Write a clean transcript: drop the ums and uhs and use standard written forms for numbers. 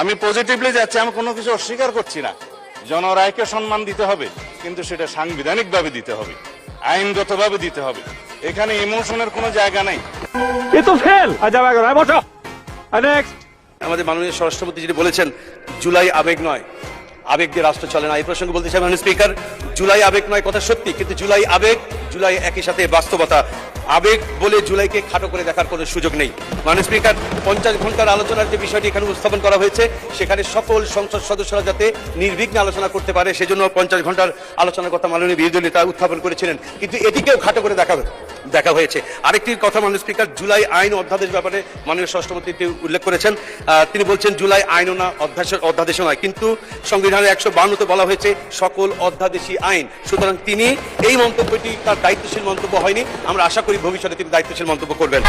আমি পজিটিভলি যাচ্ছি, আমি কোনো কিছু অস্বীকার করছি না। জনরায়কে সম্মান দিতে হবে, কিন্তু সেটা সাংবিধানিকভাবে দিতে হবে, আইনগতভাবে দিতে হবে। এখানে ইমোশনের কোনো জায়গা নাই। এ তো ফেল। বসো। নেক্সট। আমাদের মাননীয় স্বরাষ্ট্রমন্ত্রী যেটি বলেছেন, জুলাই আবেগ নয়, আবেগ দিয়ে রাষ্ট্র চলে না। এই প্রসঙ্গে বলতে চাই মাননীয় স্পিকার, জুলাই আবেগ নয় কথা সত্যি, কিন্তু জুলাই আবেগ, জুলাই একই সাথে বাস্তবতা। আবেগ বলে জুলাইকে খাটো করে দেখার কোনো সুযোগ নেই। মাননীয় স্পিকার, 50 ঘন্টার আলোচনার যে বিষয়টি এখানে উপস্থাপন করা হয়েছে, সেখানে সকল সংসদ সদস্যরা যাতে নির্বিঘ্নে আলোচনা করতে পারে, সেজন্য 50 ঘন্টার আলোচনার কথা মাননীয় বিরোধী নেতা উত্থাপন করেছিলেন, কিন্তু এটিকেও খাটো করে দেখা হয়েছে। আরেকটি কথা মাননীয় স্পিকার, জুলাই আইন অধ্যাদেশ ব্যাপারে মাননীয় স্বরাষ্ট্রমন্ত্রী উল্লেখ করেছেন। তিনি বলছেন জুলাই আইনও না, অধ্যাদেশও নয়, কিন্তু সংবিধানের 152তে বলা হয়েছে সকল অধ্যাদেশী আইন। সুতরাং তিনি এই মন্তব্যটি তার দায়িত্বশীল মন্তব্য হয়নি। আমরা আশা করি ভবিষ্যতে তিনি দায়িত্বশীল মন্তব্য করবেন।